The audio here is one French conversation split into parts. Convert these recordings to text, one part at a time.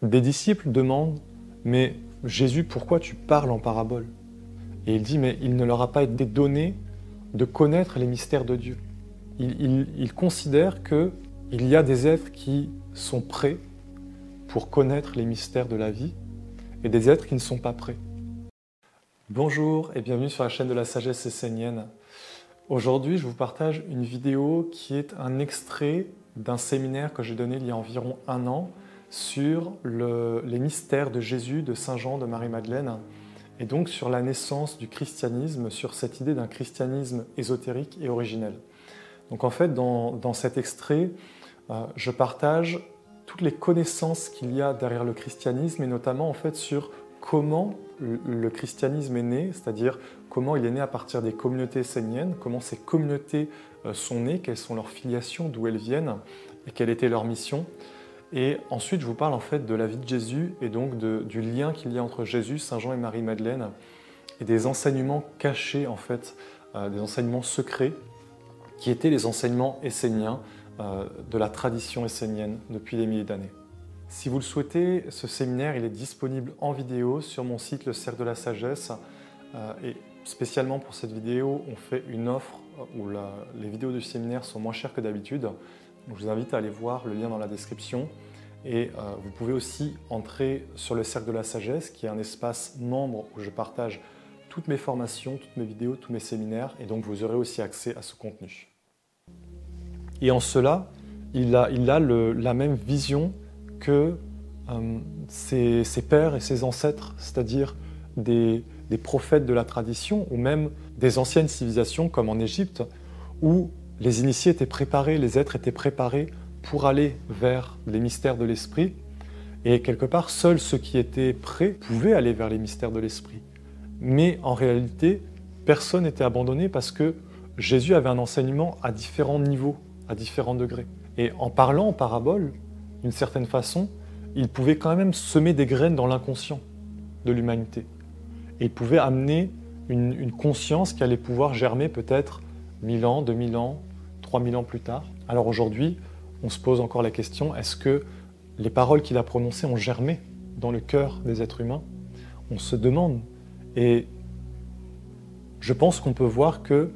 des disciples demandent « Mais Jésus, pourquoi tu parles en parabole ?» Et il dit « Mais il ne leur a pas été donné de connaître les mystères de Dieu. » Il considère qu'il y a des êtres qui sont prêts pour connaître les mystères de la vie et des êtres qui ne sont pas prêts. Bonjour et bienvenue sur la chaîne de la sagesse essénienne. Aujourd'hui, je vous partage une vidéo qui est un extrait d'un séminaire que j'ai donné il y a environ 1 an sur les mystères de Jésus, de Saint Jean, de Marie-Madeleine, et donc sur la naissance du christianisme, sur cette idée d'un christianisme ésotérique et originel. Donc en fait, dans cet extrait, je partage toutes les connaissances qu'il y a derrière le christianisme, et notamment en fait sur comment le christianisme est né, c'est-à-dire comment il est né à partir des communautés esséniennes, comment ces communautés sont nées, quelles sont leurs filiations, d'où elles viennent, et quelle était leur mission. Et ensuite, je vous parle en fait de la vie de Jésus, et donc du lien qu'il y a entre Jésus, Saint Jean et Marie-Madeleine, et des enseignements cachés en fait, des enseignements secrets, qui étaient les enseignements esséniens de la tradition essénienne depuis des milliers d'années. Si vous le souhaitez, ce séminaire il est disponible en vidéo sur mon site Le Cercle de la Sagesse, et spécialement pour cette vidéo, on fait une offre où les vidéos du séminaire sont moins chères que d'habitude. Je vous invite à aller voir le lien dans la description, et vous pouvez aussi entrer sur le Cercle de la Sagesse, qui est un espace membre où je partage toutes mes formations, toutes mes vidéos, tous mes séminaires, et donc vous aurez aussi accès à ce contenu. Et en cela, il a la même vision que ses pères et ses ancêtres, c'est-à-dire des prophètes de la tradition, ou même des anciennes civilisations comme en Égypte, où les initiés étaient préparés, les êtres étaient préparés pour aller vers les mystères de l'esprit, et quelque part, seuls ceux qui étaient prêts pouvaient aller vers les mystères de l'esprit. Mais en réalité, personne n'était abandonné parce que Jésus avait un enseignement à différents niveaux, à différents degrés. Et en parlant en parabole, d'une certaine façon, il pouvait quand même semer des graines dans l'inconscient de l'humanité. Et il pouvait amener une conscience qui allait pouvoir germer peut-être 1000 ans, 2000 ans, 3000 ans plus tard. Alors aujourd'hui, on se pose encore la question, est-ce que les paroles qu'il a prononcées ont germé dans le cœur des êtres humains? On se demande. Et je pense qu'on peut voir que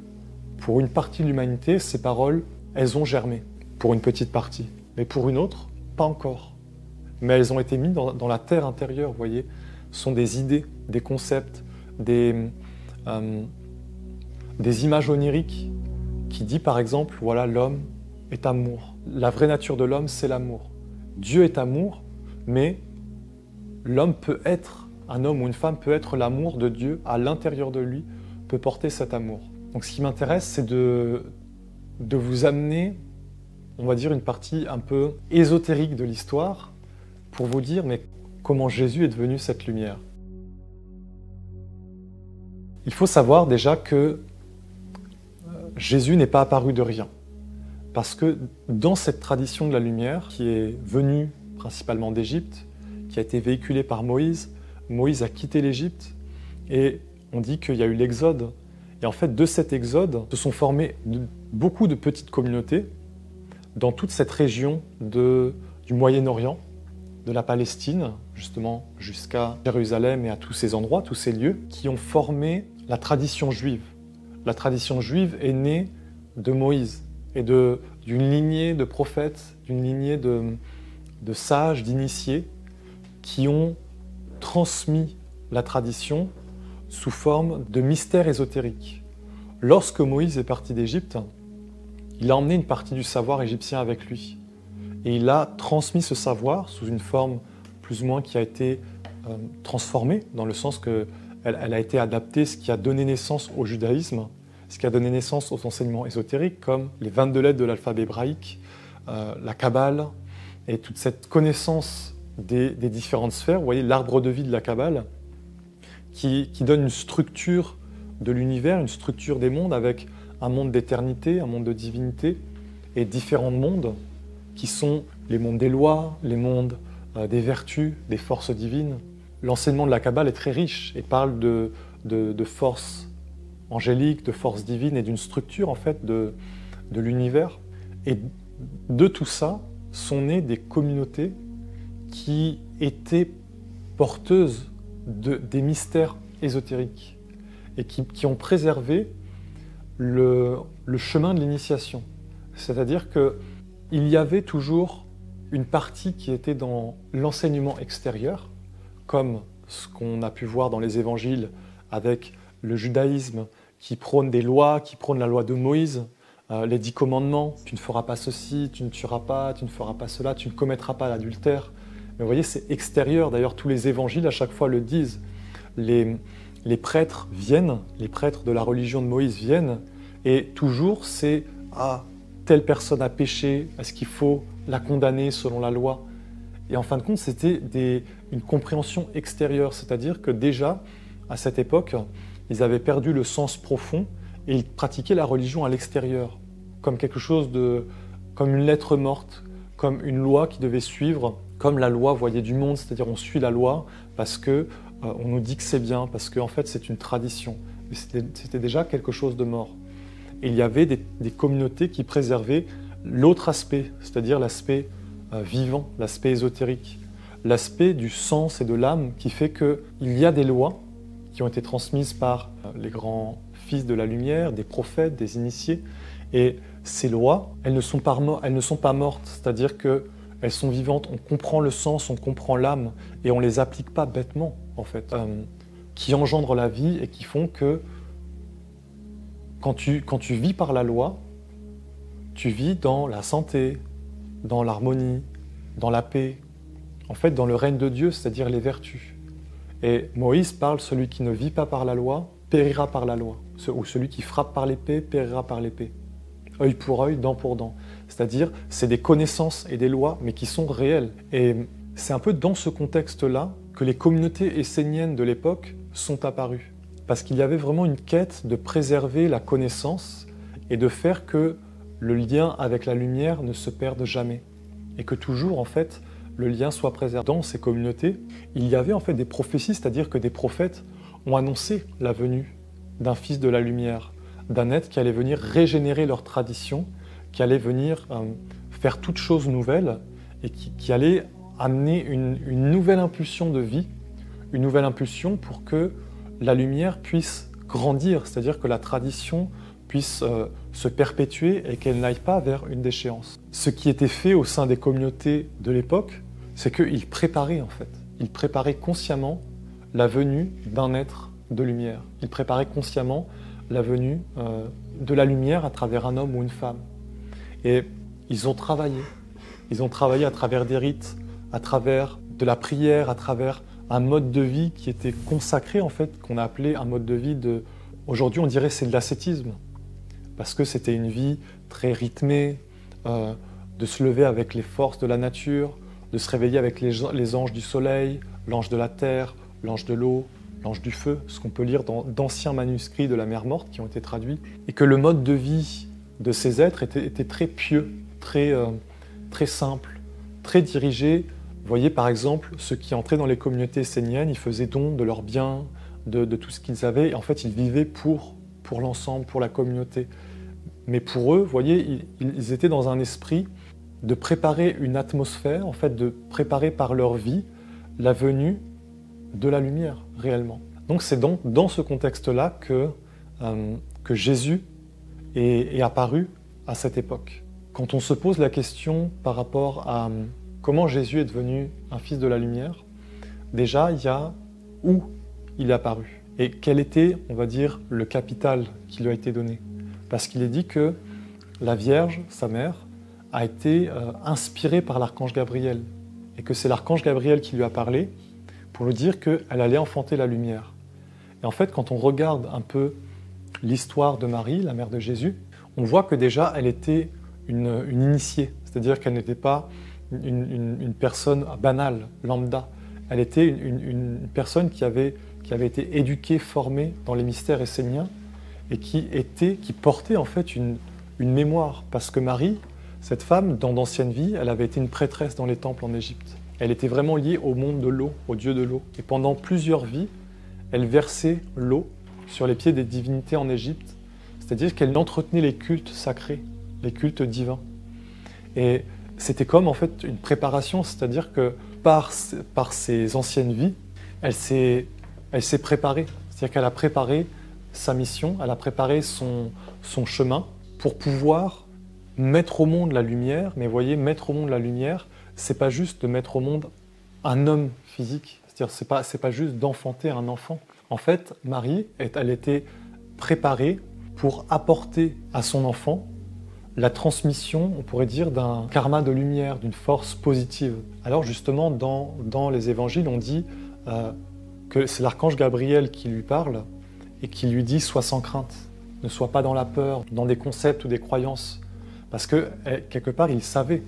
pour une partie de l'humanité, ces paroles, elles ont germé, pour une petite partie. Mais pour une autre, pas encore. Mais elles ont été mises dans la terre intérieure, vous voyez. Ce sont des idées, des concepts, des images oniriques qui disent par exemple, voilà, l'homme est amour. La vraie nature de l'homme, c'est l'amour. Dieu est amour, mais l'homme peut être, un homme ou une femme peut être l'amour de Dieu à l'intérieur de lui, peut porter cet amour. Donc ce qui m'intéresse, c'est de vous amener, on va dire, une partie un peu ésotérique de l'histoire pour vous dire, mais comment Jésus est devenu cette lumière. Il faut savoir déjà que Jésus n'est pas apparu de rien. Parce que dans cette tradition de la lumière, qui est venue principalement d'Égypte, qui a été véhiculée par Moïse, Moïse a quitté l'Égypte et on dit qu'il y a eu l'exode. Et en fait, de cet exode se sont formées beaucoup de petites communautés dans toute cette région du Moyen-Orient, de la Palestine, justement jusqu'à Jérusalem et à tous ces endroits, tous ces lieux, qui ont formé la tradition juive. La tradition juive est née de Moïse et d'une lignée de prophètes, d'une lignée de sages, d'initiés, qui ont transmis la tradition sous forme de mystères ésotériques. Lorsque Moïse est parti d'Égypte, il a emmené une partie du savoir égyptien avec lui. Et il a transmis ce savoir sous une forme plus ou moins qui a été transformée, dans le sens qu'elle a été adaptée, ce qui a donné naissance au judaïsme, ce qui a donné naissance aux enseignements ésotériques, comme les 22 lettres de l'alphabet hébraïque, la Kabbale, et toute cette connaissance des différentes sphères. Vous voyez l'arbre de vie de la Kabbale, qui donne une structure de l'univers, une structure des mondes, avec un monde d'éternité, un monde de divinité, et différents mondes, qui sont les mondes des lois, les mondes des vertus, des forces divines. L'enseignement de la Kabbale est très riche et parle de forces angéliques, de forces divines et d'une structure en fait de l'univers. Et de tout ça sont nées des communautés qui étaient porteuses des mystères ésotériques et qui ont préservé le chemin de l'initiation. C'est-à-dire qu'il y avait toujours une partie qui était dans l'enseignement extérieur, comme ce qu'on a pu voir dans les évangiles avec le judaïsme qui prône des lois, qui prône la loi de Moïse, les 10 commandements, tu ne feras pas ceci, tu ne tueras pas, tu ne feras pas cela, tu ne commettras pas l'adultère. Mais vous voyez, c'est extérieur. D'ailleurs, tous les évangiles à chaque fois le disent. Les prêtres viennent, les prêtres de la religion de Moïse viennent, et toujours c'est « Ah, telle personne a péché, est-ce qu'il faut la condamner selon la loi ?» Et en fin de compte, c'était une compréhension extérieure, c'est-à-dire que déjà, à cette époque, ils avaient perdu le sens profond et ils pratiquaient la religion à l'extérieur, comme quelque chose comme une lettre morte, comme une loi qui devait suivre, comme la loi, vous voyez, du monde, c'est-à-dire on suit la loi parce que on nous dit que c'est bien, parce qu'en fait c'est une tradition. Mais c'était déjà quelque chose de mort. Et il y avait des communautés qui préservaient l'autre aspect, c'est-à-dire l'aspect vivant, l'aspect ésotérique, l'aspect du sens et de l'âme qui fait qu'il y a des lois qui ont été transmises par les grands fils de la lumière, des prophètes, des initiés, et ces lois, elles ne sont pas mortes, c'est-à-dire qu'elles sont vivantes, on comprend le sens, on comprend l'âme, et on ne les applique pas bêtement, en fait, qui engendrent la vie et qui font que quand tu vis par la loi, tu vis dans la santé, dans l'harmonie, dans la paix, en fait dans le règne de Dieu, c'est-à-dire les vertus. Et Moïse parle, celui qui ne vit pas par la loi, périra par la loi. Ou celui qui frappe par l'épée, périra par l'épée. Œil pour œil, dent pour dent. C'est-à-dire, c'est des connaissances et des lois, mais qui sont réelles. Et c'est un peu dans ce contexte-là que les communautés esséniennes de l'époque sont apparues. Parce qu'il y avait vraiment une quête de préserver la connaissance et de faire que le lien avec la lumière ne se perde jamais. Et que toujours, en fait, le lien soit préservé. Dans ces communautés, il y avait en fait des prophéties, c'est-à-dire que des prophètes ont annoncé la venue d'un fils de la lumière, d'un être qui allait venir régénérer leur tradition, qui allait venir faire toute chose nouvelle et qui allait amener une nouvelle impulsion de vie, une nouvelle impulsion pour que la lumière puisse grandir, c'est-à-dire que la tradition puisse se perpétuer et qu'elle n'aille pas vers une déchéance. Ce qui était fait au sein des communautés de l'époque, c'est qu'ils préparaient en fait. Ils préparaient consciemment la venue d'un être de lumière. Ils préparaient consciemment la venue de la lumière à travers un homme ou une femme. Et ils ont travaillé. Ils ont travaillé à travers des rites, à travers de la prière, à travers un mode de vie qui était consacré en fait, qu'on a appelé un mode de vie de... Aujourd'hui on dirait c'est de l'ascétisme, parce que c'était une vie très rythmée, de se lever avec les forces de la nature, de se réveiller avec les anges du soleil, l'ange de la terre, l'ange de l'eau, l'ange du feu, ce qu'on peut lire dans d'anciens manuscrits de la mer morte qui ont été traduits, et que le mode de vie de ces êtres était très pieux, très simple, très dirigé. Vous voyez par exemple, ceux qui entraient dans les communautés esséniennes, ils faisaient don de leurs biens, de tout ce qu'ils avaient, et en fait ils vivaient pour l'ensemble, pour la communauté. Mais pour eux, vous voyez, ils étaient dans un esprit de préparer une atmosphère, en fait de préparer par leur vie la venue de la lumière, réellement. Donc c'est dans ce contexte-là que Jésus est apparu à cette époque. Quand on se pose la question par rapport à comment Jésus est devenu un fils de la lumière, déjà il y a où il est apparu et quel était, on va dire, le capital qui lui a été donné. Parce qu'il est dit que la Vierge, sa mère, a été inspirée par l'archange Gabriel et que c'est l'archange Gabriel qui lui a parlé pour lui dire qu'elle allait enfanter la lumière. Et en fait, quand on regarde un peu l'histoire de Marie, la mère de Jésus, on voit que déjà elle était une initiée, c'est-à-dire qu'elle n'était pas une personne banale, lambda. Elle était une personne qui avait été éduquée, formée dans les mystères esséniens et qui portait en fait une mémoire. Parce que Marie, cette femme, dans d'anciennes vies, elle avait été une prêtresse dans les temples en Égypte. Elle était vraiment liée au monde de l'eau, au dieu de l'eau. Et pendant plusieurs vies, elle versait l'eau sur les pieds des divinités en Égypte. C'est-à-dire qu'elle entretenait les cultes sacrés, les cultes divins. Et c'était comme en fait une préparation, c'est-à-dire que par ses anciennes vies, elle s'est préparée. C'est-à-dire qu'elle a préparé sa mission, elle a préparé son chemin pour pouvoir mettre au monde la lumière. Mais vous voyez, mettre au monde la lumière, c'est pas juste de mettre au monde un homme physique. C'est-à-dire, c'est pas juste d'enfanter un enfant. En fait, Marie, elle était préparée pour apporter à son enfant la transmission, on pourrait dire, d'un karma de lumière, d'une force positive. Alors justement, dans les évangiles, on dit que c'est l'archange Gabriel qui lui parle et qui lui dit « Sois sans crainte, ne sois pas dans la peur, dans des concepts ou des croyances ». Parce que, quelque part, ils savaient.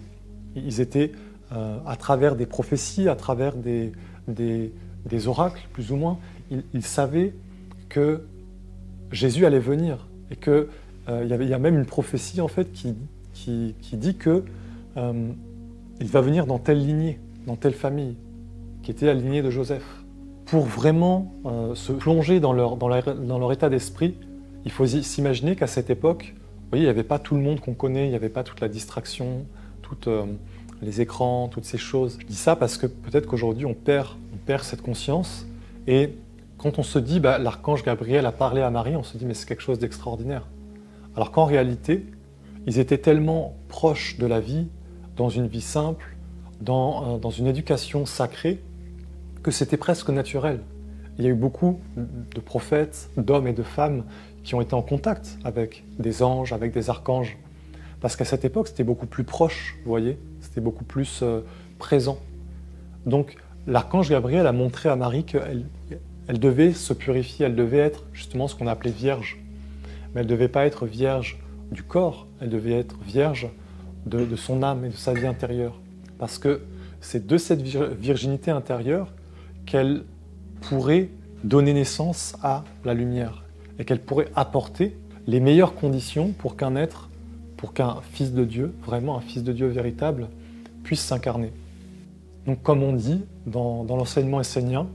Ils étaient, à travers des prophéties, à travers des oracles, plus ou moins, ils savaient que Jésus allait venir. Et qu'il y a même une prophétie, en fait, qui dit que il va venir dans telle lignée, dans telle famille, qui était la lignée de Joseph. Pour vraiment se plonger dans leur état d'esprit, il faut s'imaginer qu'à cette époque, vous voyez, il n'y avait pas tout le monde qu'on connaît, il n'y avait pas toute la distraction, toutes les écrans, toutes ces choses. Je dis ça parce que peut-être qu'aujourd'hui, on perd cette conscience. Et quand on se dit, l'archange Gabriel a parlé à Marie, on se dit, mais c'est quelque chose d'extraordinaire. Alors qu'en réalité, ils étaient tellement proches de la vie, dans une vie simple, dans une éducation sacrée, que c'était presque naturel. Il y a eu beaucoup de prophètes, d'hommes et de femmes qui ont été en contact avec des anges, avec des archanges. Parce qu'à cette époque, c'était beaucoup plus proche, vous voyez, c'était beaucoup plus présent. Donc, l'archange Gabriel a montré à Marie qu'elle devait se purifier, elle devait être justement ce qu'on appelait vierge. Mais elle ne devait pas être vierge du corps, elle devait être vierge de son âme et de sa vie intérieure. Parce que c'est de cette virginité intérieure qu'elle pourrait donner naissance à la lumière et qu'elle pourrait apporter les meilleures conditions pour qu'un fils de Dieu, vraiment un fils de Dieu véritable, puisse s'incarner. Donc comme on dit dans l'enseignement essénien,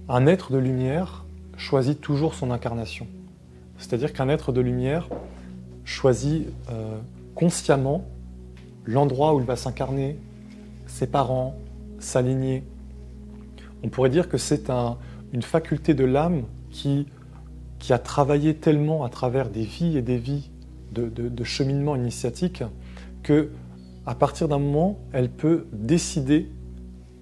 un être de lumière choisit toujours son incarnation. C'est-à-dire qu'un être de lumière choisit consciemment l'endroit où il va s'incarner, ses parents, sa lignée. On pourrait dire que c'est une faculté de l'âme qui a travaillé tellement à travers des vies et des vies de cheminement initiatique qu'à partir d'un moment, elle peut décider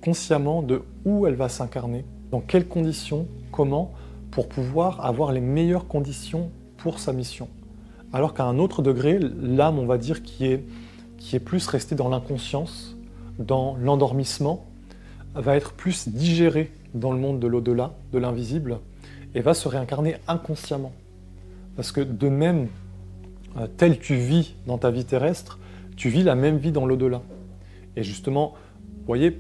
consciemment de où elle va s'incarner, dans quelles conditions, comment, pour pouvoir avoir les meilleures conditions pour sa mission. Alors qu'à un autre degré, l'âme, on va dire, qui est plus restée dans l'inconscience, dans l'endormissement, va être plus digérée dans le monde de l'au-delà, de l'invisible, et va se réincarner inconsciemment. Parce que de même, tel tu vis dans ta vie terrestre, tu vis la même vie dans l'au-delà. Et justement, vous voyez,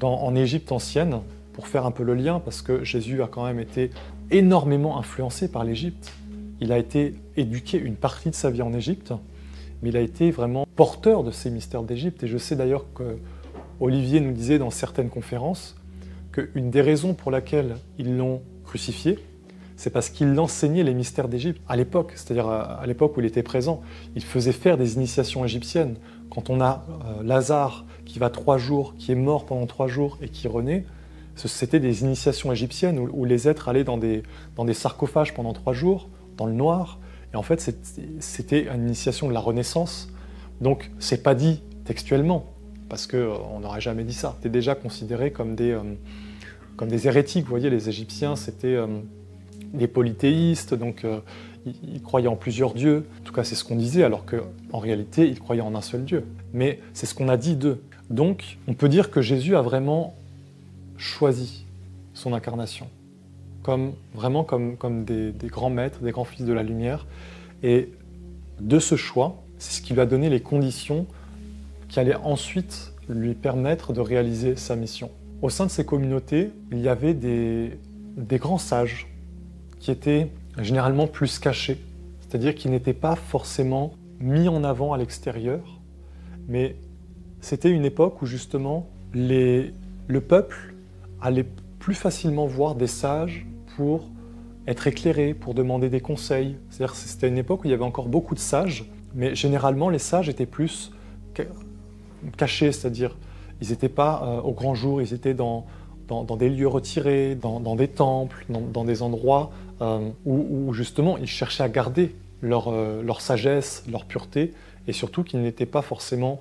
en Égypte ancienne, pour faire un peu le lien, parce que Jésus a quand même été énormément influencé par l'Égypte. Il a été éduqué une partie de sa vie en Égypte, mais il a été vraiment porteur de ces mystères d'Égypte. Et je sais d'ailleurs que Olivier nous disait dans certaines conférences qu'une des raisons pour laquelle ils l'ont crucifié, c'est parce qu'il enseignait les mystères d'Égypte à l'époque, c'est-à-dire à l'époque où il était présent. Il faisait faire des initiations égyptiennes. Quand on a Lazare qui va 3 jours, qui est mort pendant 3 jours et qui renaît, c'était des initiations égyptiennes où les êtres allaient dans des sarcophages pendant 3 jours, dans le noir. Et en fait, c'était une initiation de la Renaissance. Donc, c'est pas dit textuellement, parce qu'on n'aurait jamais dit ça. C'était déjà considéré comme des hérétiques. Vous voyez, les Égyptiens, c'était des polythéistes, donc ils croyaient en plusieurs dieux. En tout cas, c'est ce qu'on disait, alors qu'en réalité, ils croyaient en un seul Dieu. Mais c'est ce qu'on a dit d'eux. Donc, on peut dire que Jésus a vraiment choisi son incarnation, vraiment comme des grands maîtres, des grands fils de la lumière. Et de ce choix, c'est ce qui lui a donné les conditions qui allaient ensuite lui permettre de réaliser sa mission. Au sein de ces communautés, il y avait des grands sages qui étaient généralement plus cachés, c'est-à-dire qui n'étaient pas forcément mis en avant à l'extérieur, mais c'était une époque où justement le peuple allait plus facilement voir des sages pour être éclairé, pour demander des conseils. C'est-à-dire que c'était une époque où il y avait encore beaucoup de sages, mais généralement les sages étaient plus cachés, c'est-à-dire Ils n'étaient pas au grand jour, ils étaient dans des lieux retirés, dans des temples, dans des endroits où justement ils cherchaient à garder leur sagesse, leur pureté, et surtout qu'ils n'étaient pas forcément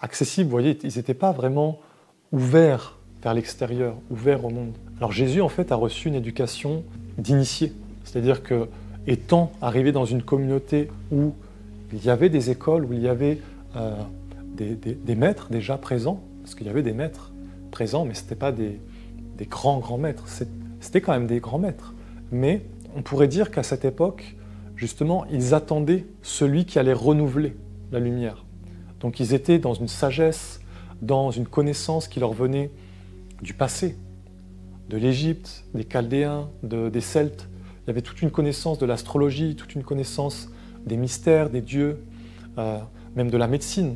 accessibles. Vous voyez, ils n'étaient pas vraiment ouverts vers l'extérieur, ouverts au monde. Alors Jésus, en fait, a reçu une éducation d'initié. C'est-à-dire que, étant arrivé dans une communauté où il y avait des écoles, où il y avait des maîtres déjà présents, parce qu'il y avait des maîtres présents, mais ce n'étaient pas des grands maîtres, c'était quand même des grands maîtres. Mais on pourrait dire qu'à cette époque, justement, ils attendaient celui qui allait renouveler la lumière. Donc ils étaient dans une sagesse, dans une connaissance qui leur venait du passé, de l'Égypte, des Chaldéens, des Celtes. Il y avait toute une connaissance de l'astrologie, toute une connaissance des mystères, des dieux, même de la médecine.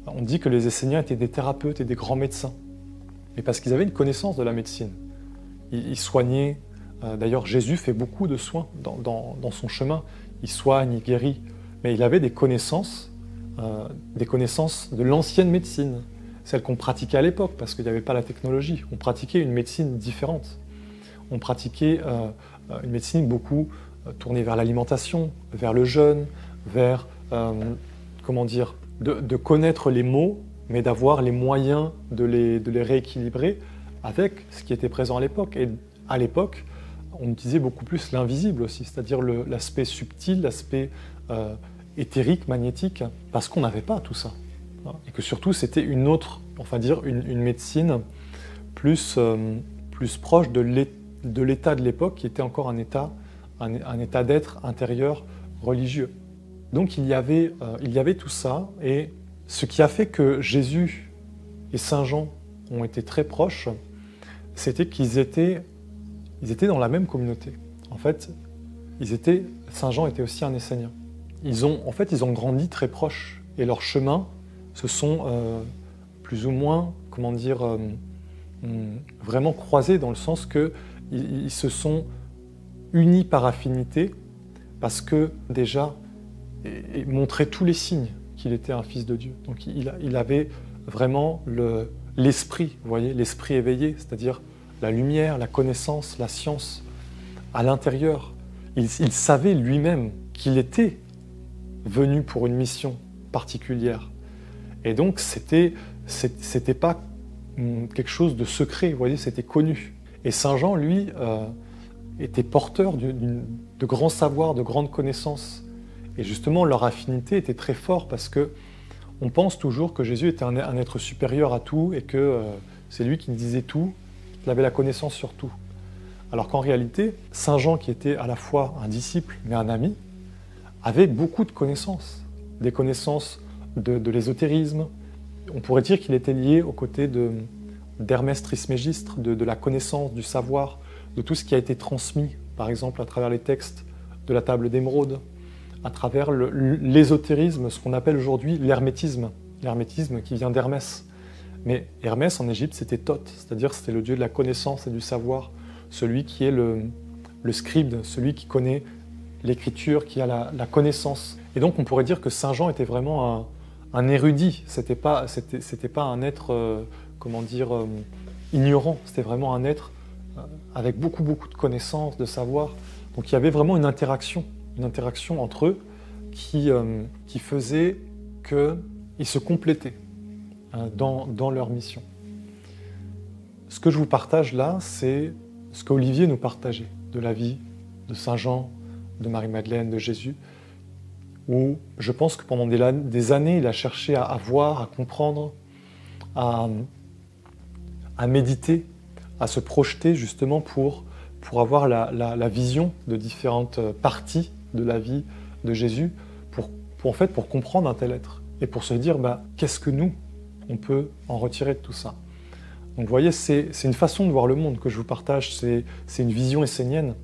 On dit que les Esséniens étaient des thérapeutes et des grands médecins, mais parce qu'ils avaient une connaissance de la médecine. Ils soignaient. D'ailleurs, Jésus fait beaucoup de soins dans son chemin. Il soigne, il guérit, mais il avait des connaissances de l'ancienne médecine, celle qu'on pratiquait à l'époque, parce qu'il n'y avait pas la technologie. On pratiquait une médecine différente. On pratiquait une médecine beaucoup tournée vers l'alimentation, vers le jeûne, vers, de connaître les maux, mais d'avoir les moyens de les rééquilibrer avec ce qui était présent à l'époque. Et à l'époque, on utilisait beaucoup plus l'invisible aussi, c'est-à-dire l'aspect subtil, l'aspect éthérique, magnétique, parce qu'on n'avait pas tout ça. Et que surtout, c'était une médecine plus proche de l'état de l'époque, qui était encore un état d'être intérieur religieux. Donc il y avait tout ça, et ce qui a fait que Jésus et Saint Jean ont été très proches, c'était qu'ils étaient dans la même communauté. En fait, Saint Jean était aussi un Essénien. Ils ont grandi très proches, et leurs chemins se sont plus ou moins, vraiment croisés, dans le sens qu'ils se sont unis par affinité, parce que déjà, il montrait tous les signes qu'il était un fils de Dieu. Donc il avait vraiment l'esprit, vous voyez, l'esprit éveillé, c'est-à-dire la lumière, la connaissance, la science à l'intérieur. Il savait lui-même qu'il était venu pour une mission particulière. Et donc c'était pas quelque chose de secret, vous voyez, c'était connu. Et Saint Jean, lui, était porteur de grands savoirs, de grandes connaissances. Et justement, leur affinité était très forte, parce que on pense toujours que Jésus était un être supérieur à tout, et que c'est lui qui disait tout, qu'il avait la connaissance sur tout. Alors qu'en réalité, Saint Jean, qui était à la fois un disciple mais un ami, avait beaucoup de connaissances, des connaissances de l'ésotérisme. On pourrait dire qu'il était lié aux côtés d'Hermès Trismégistre, de la connaissance, du savoir, de tout ce qui a été transmis, par exemple à travers les textes de la table d'émeraude, à travers l'ésotérisme, ce qu'on appelle aujourd'hui l'hermétisme qui vient d'Hermès. Mais Hermès en Égypte, c'était Thoth, c'est-à-dire c'était le dieu de la connaissance et du savoir, celui qui est le scribe, celui qui connaît l'écriture, qui a la connaissance. Et donc on pourrait dire que Saint Jean était vraiment un érudit, c'était pas un être, ignorant, c'était vraiment un être avec beaucoup de connaissances, de savoir. Donc il y avait vraiment une interaction entre eux qui faisait qu'ils se complétaient dans leur mission. Ce que je vous partage là, c'est ce qu'Olivier nous partageait de la vie de Saint Jean, de Marie-Madeleine, de Jésus, où je pense que pendant des années, il a cherché à voir, à comprendre, à méditer, à se projeter justement pour avoir la vision de différentes parties de la vie de Jésus, pour comprendre un tel être, et pour se dire qu'est-ce que nous, on peut en retirer de tout ça. Donc vous voyez, c'est une façon de voir le monde que je vous partage, c'est une vision essénienne.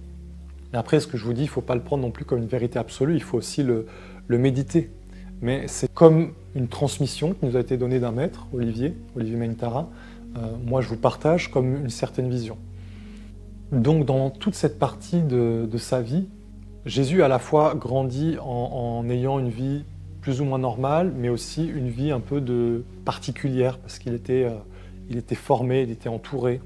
Et après, ce que je vous dis, il ne faut pas le prendre non plus comme une vérité absolue, il faut aussi le méditer. Mais c'est comme une transmission qui nous a été donnée d'un maître, Olivier Maintara. Moi, je vous partage comme une certaine vision. Donc, dans toute cette partie de sa vie, Jésus à la fois grandit en ayant une vie plus ou moins normale, mais aussi une vie un peu particulière, parce qu'il était, il était formé, il était entouré.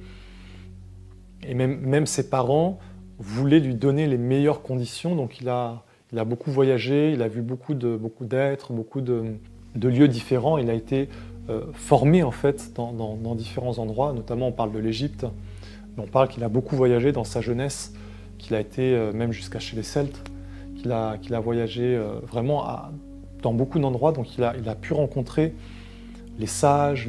Et même ses parents voulaient lui donner les meilleures conditions, donc il a beaucoup voyagé, il a vu beaucoup d'êtres, beaucoup de lieux différents. Il a été formé en fait dans différents endroits, notamment on parle de l'Égypte, mais on parle qu'il a beaucoup voyagé dans sa jeunesse, qu'il a été même jusqu'à chez les Celtes, qu'il a voyagé vraiment dans beaucoup d'endroits, donc il a pu rencontrer les sages,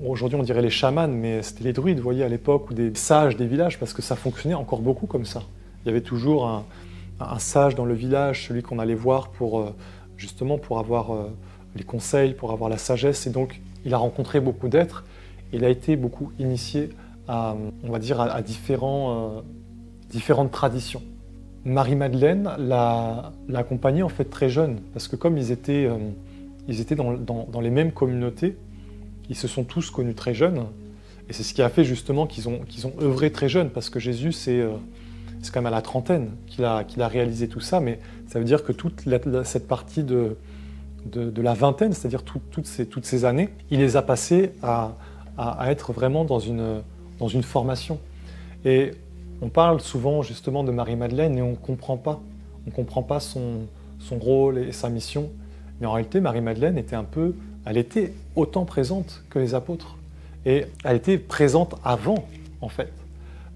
aujourd'hui on dirait les chamans, mais c'était les druides, vous voyez, à l'époque, ou des sages des villages, parce que ça fonctionnait encore beaucoup comme ça. Il y avait toujours un sage dans le village, celui qu'on allait voir justement pour avoir les conseils, pour avoir la sagesse. Et donc, il a rencontré beaucoup d'êtres. Il a été beaucoup initié on va dire, à différentes traditions. Marie-Madeleine l'a accompagné en fait très jeune, parce que comme ils étaient dans les mêmes communautés, ils se sont tous connus très jeunes. Et c'est ce qui a fait justement qu'ils ont œuvré très jeunes, parce que Jésus, c'est quand même à la trentaine qu'il a réalisé tout ça, mais ça veut dire que toute cette partie de la vingtaine, c'est-à-dire toutes ces années, il les a passées à être vraiment dans une formation. Et on parle souvent justement de Marie-Madeleine et on ne comprend pas son rôle et sa mission. Mais en réalité, Marie-Madeleine elle était autant présente que les apôtres. Et elle était présente avant, en fait.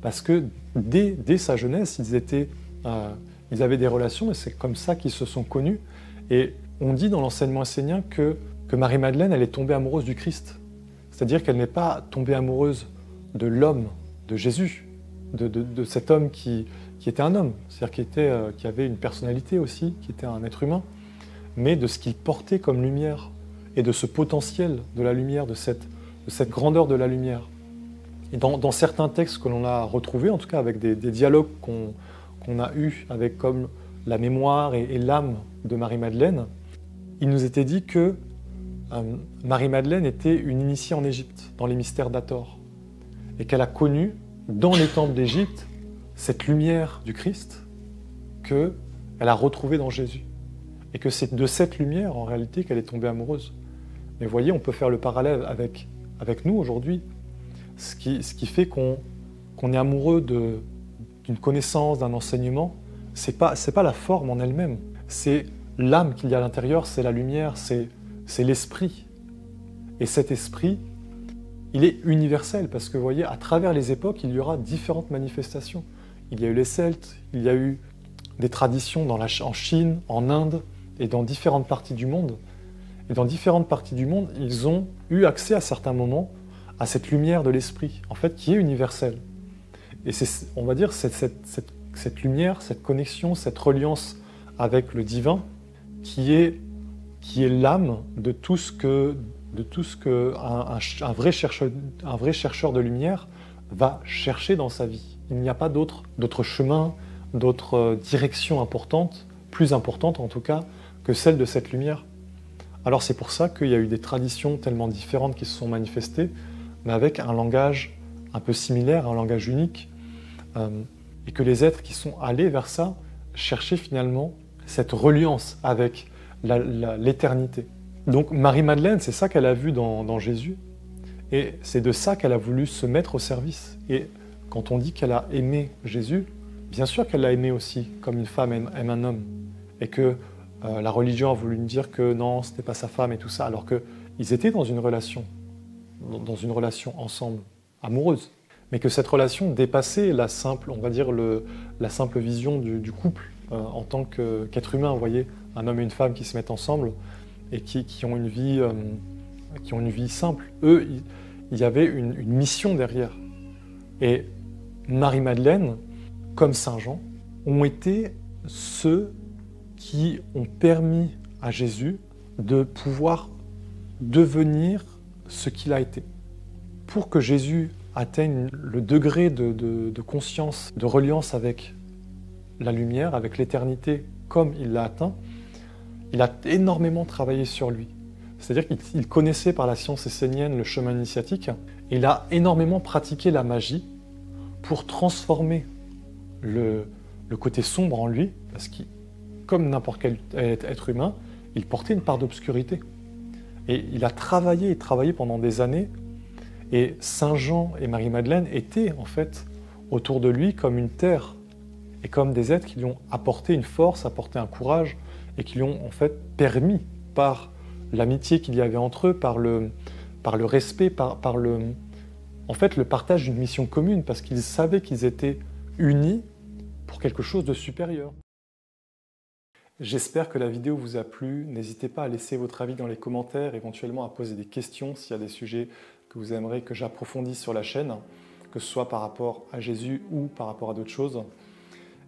Parce que dès sa jeunesse, ils avaient des relations et c'est comme ça qu'ils se sont connus. Et on dit dans l'enseignement essénien que Marie-Madeleine, elle est tombée amoureuse du Christ. C'est-à-dire qu'elle n'est pas tombée amoureuse de l'homme, de Jésus, de cet homme qui était un homme, c'est-à-dire qui avait une personnalité aussi, qui était un être humain, mais de ce qu'il portait comme lumière et de ce potentiel de la lumière, de cette grandeur de la lumière. Et dans certains textes que l'on a retrouvés, en tout cas avec des dialogues qu'on a eus avec comme la mémoire et l'âme de Marie-Madeleine, il nous était dit que Marie-Madeleine était une initiée en Égypte, dans les mystères d'Hathor, et qu'elle a connu, dans les temples d'Égypte, cette lumière du Christ qu'elle a retrouvée dans Jésus. Et que c'est de cette lumière, en réalité, qu'elle est tombée amoureuse. Mais vous voyez, on peut faire le parallèle avec nous aujourd'hui. Ce qui fait qu'on est amoureux d'une connaissance, d'un enseignement, c'est pas la forme en elle-même. C'est l'âme qu'il y a à l'intérieur, c'est la lumière, c'est l'esprit. Et cet esprit, il est universel, parce que vous voyez, à travers les époques, il y aura différentes manifestations. Il y a eu les Celtes, il y a eu des traditions en Chine, en Inde, et dans différentes parties du monde. Et dans différentes parties du monde, ils ont eu accès à certains moments à cette lumière de l'esprit, en fait, qui est universelle. Et c'est, on va dire, cette lumière, cette connexion, cette reliance avec le divin, qui est l'âme de tout ce que un vrai chercheur de lumière va chercher dans sa vie. Il n'y a pas d'autre chemin, d'autre direction importante, plus importante en tout cas, que celle de cette lumière. Alors c'est pour ça qu'il y a eu des traditions tellement différentes qui se sont manifestées, mais avec un langage un peu similaire, un langage unique, et que les êtres qui sont allés vers ça cherchaient finalement cette reliance avec l'éternité. Donc Marie-Madeleine, c'est ça qu'elle a vu dans Jésus, et c'est de ça qu'elle a voulu se mettre au service. Et quand on dit qu'elle a aimé Jésus, bien sûr qu'elle l'a aimé aussi, comme une femme aime un homme, et que la religion a voulu nous dire que non, ce n'était pas sa femme et tout ça, alors qu'ils étaient dans une relation ensemble, amoureuse, mais que cette relation dépassait la simple vision du couple en tant qu'être humain. Vous voyez, un homme et une femme qui se mettent ensemble et qui ont une vie simple. Eux, il y avait une mission derrière. Et Marie-Madeleine, comme Saint Jean, ont été ceux qui ont permis à Jésus de pouvoir devenir ce qu'il a été. Pour que Jésus atteigne le degré de conscience, de reliance avec la lumière, avec l'éternité, comme il l'a atteint, il a énormément travaillé sur lui. C'est-à-dire qu'il connaissait par la science essénienne le chemin initiatique, et il a énormément pratiqué la magie pour transformer le côté sombre en lui, parce qu'il comme n'importe quel être humain, il portait une part d'obscurité. Et il a travaillé et travaillé pendant des années. Et Saint Jean et Marie-Madeleine étaient en fait autour de lui comme une terre et comme des êtres qui lui ont apporté une force, apporté un courage et qui lui ont en fait permis par l'amitié qu'il y avait entre eux, par le respect, en fait, le partage d'une mission commune, parce qu'ils savaient qu'ils étaient unis pour quelque chose de supérieur. J'espère que la vidéo vous a plu. N'hésitez pas à laisser votre avis dans les commentaires, éventuellement à poser des questions s'il y a des sujets que vous aimeriez que j'approfondisse sur la chaîne, que ce soit par rapport à Jésus ou par rapport à d'autres choses.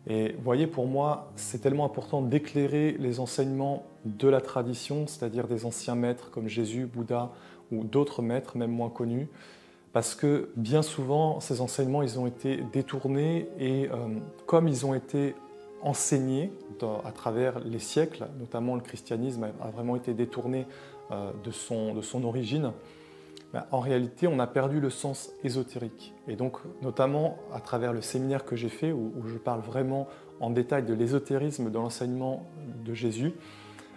Et voyez, pour moi, c'est tellement important d'éclairer les enseignements de la tradition, c'est-à-dire des anciens maîtres comme Jésus, Bouddha ou d'autres maîtres, même moins connus, parce que bien souvent, ces enseignements, ils ont été détournés et comme ils ont été enseignés à travers les siècles, notamment le christianisme a vraiment été détourné de son origine, en réalité, on a perdu le sens ésotérique. Et donc, notamment à travers le séminaire que j'ai fait, où je parle vraiment en détail de l'ésotérisme dans l'enseignement de Jésus,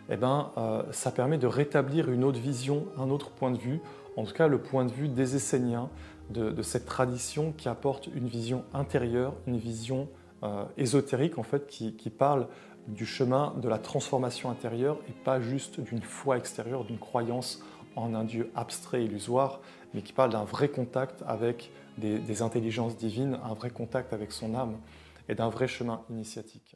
ça permet de rétablir une autre vision, un autre point de vue, en tout cas le point de vue des Esséniens, de cette tradition qui apporte une vision intérieure, une vision ésotérique en fait, qui parle du chemin de la transformation intérieure et pas juste d'une foi extérieure, d'une croyance en un Dieu abstrait, illusoire, mais qui parle d'un vrai contact avec des intelligences divines, un vrai contact avec son âme et d'un vrai chemin initiatique.